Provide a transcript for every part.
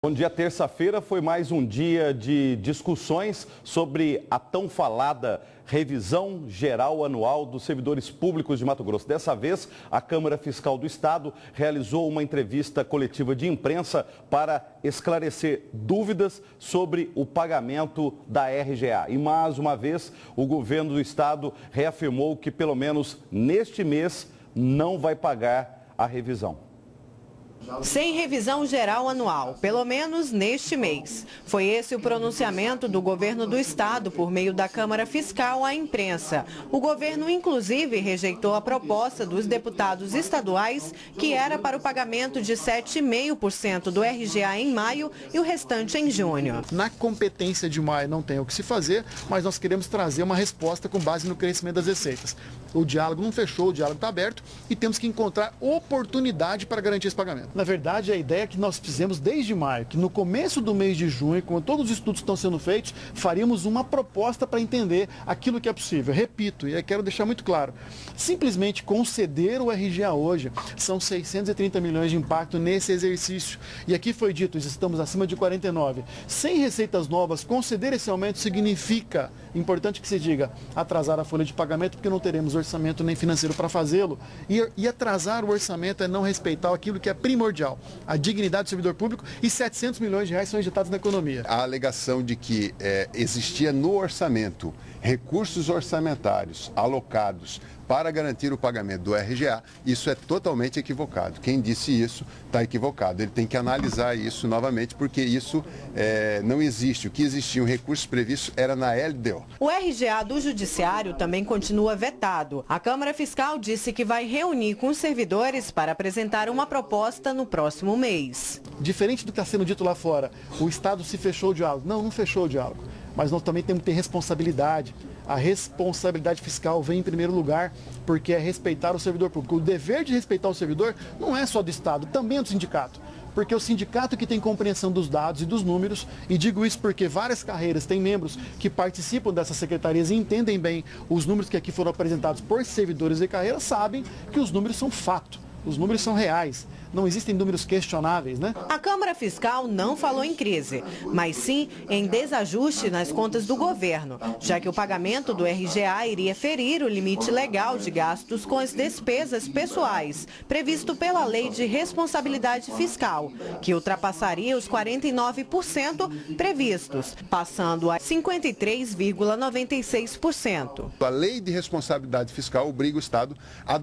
Bom dia, terça-feira foi mais um dia de discussões sobre a tão falada revisão geral anual dos servidores públicos de Mato Grosso. Dessa vez, a Câmara Fiscal do Estado realizou uma entrevista coletiva de imprensa para esclarecer dúvidas sobre o pagamento da RGA. E mais uma vez, o governo do Estado reafirmou que pelo menos neste mês não vai pagar a revisão. Sem revisão geral anual, pelo menos neste mês. Foi esse o pronunciamento do governo do estado por meio da Câmara Fiscal à imprensa. O governo, inclusive, rejeitou a proposta dos deputados estaduais, que era para o pagamento de 7,5% do RGA em maio e o restante em junho. Na competência de maio não tem o que se fazer, mas nós queremos trazer uma resposta com base no crescimento das receitas. O diálogo não fechou, o diálogo está aberto e temos que encontrar oportunidade para garantir esse pagamento. Na verdade, a ideia que nós fizemos desde maio, que no começo do mês de junho, quando todos os estudos estão sendo feitos, faríamos uma proposta para entender aquilo que é possível. Repito, e quero deixar muito claro, simplesmente conceder o RGA hoje são 630 milhões de impacto nesse exercício. E aqui foi dito, estamos acima de 49. Sem receitas novas, conceder esse aumento significa, importante que se diga, atrasar a folha de pagamento, porque não teremos orçamento nem financeiro para fazê-lo. E atrasar o orçamento é não respeitar aquilo que é primordial, a dignidade do servidor público, e 700 milhões de reais são injetados na economia. A alegação de que existia no orçamento recursos orçamentários alocados para garantir o pagamento do RGA, isso é totalmente equivocado. Quem disse isso está equivocado. Ele tem que analisar isso novamente, porque isso não existe. O que existiam recursos previstos era na LDO. O RGA do Judiciário também continua vetado. A Câmara Fiscal disse que vai reunir com os servidores para apresentar uma proposta no próximo mês. Diferente do que está sendo dito lá fora, o Estado se fechou o diálogo. Não fechou o diálogo. Mas nós também temos que ter responsabilidade. A responsabilidade fiscal vem em primeiro lugar, porque é respeitar o servidor público. O dever de respeitar o servidor não é só do Estado, também é do sindicato. Porque é o sindicato que tem compreensão dos dados e dos números, e digo isso porque várias carreiras têm membros que participam dessas secretarias e entendem bem os números que aqui foram apresentados por servidores de carreira, sabem que os números são fato, os números são reais. Não existem números questionáveis, né? A Câmara Fiscal não falou em crise, mas sim em desajuste nas contas do governo, já que o pagamento do RGA iria ferir o limite legal de gastos com as despesas pessoais, previsto pela Lei de Responsabilidade Fiscal, que ultrapassaria os 49% previstos, passando a 53,96%. A Lei de Responsabilidade Fiscal obriga o Estado a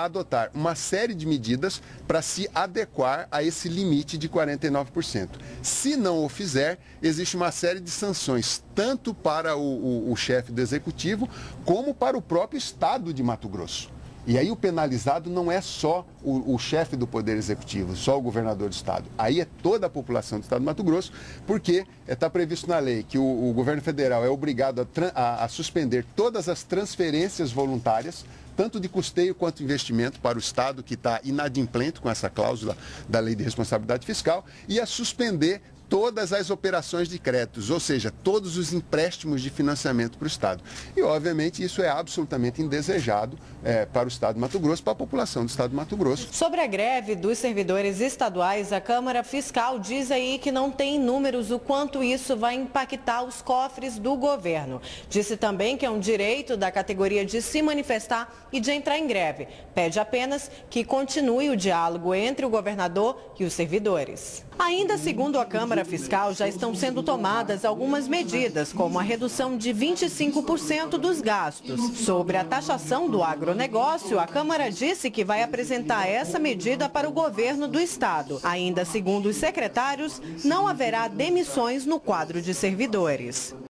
adotar uma série de medidas para se adequar a esse limite de 49%. Se não o fizer, existe uma série de sanções, tanto para o chefe do Executivo, como para o próprio Estado de Mato Grosso. E aí o penalizado não é só o chefe do Poder Executivo, só o governador do Estado. Aí é toda a população do Estado de Mato Grosso, porque está previsto na lei que o governo federal é obrigado a suspender todas as transferências voluntárias, tanto de custeio quanto investimento para o Estado, que está inadimplente com essa cláusula da Lei de Responsabilidade Fiscal, e a suspender todas as operações de créditos, ou seja, todos os empréstimos de financiamento para o Estado. E, obviamente, isso é absolutamente indesejado para o Estado de Mato Grosso, para a população do Estado de Mato Grosso. Sobre a greve dos servidores estaduais, a Câmara Fiscal diz aí que não tem números o quanto isso vai impactar os cofres do governo. Disse também que é um direito da categoria de se manifestar e de entrar em greve. Pede apenas que continue o diálogo entre o governador e os servidores. Ainda segundo a Câmara Fiscal, já estão sendo tomadas algumas medidas, como a redução de 25% dos gastos. Sobre a taxação do agronegócio, a Câmara disse que vai apresentar essa medida para o governo do Estado. Ainda segundo os secretários, não haverá demissões no quadro de servidores.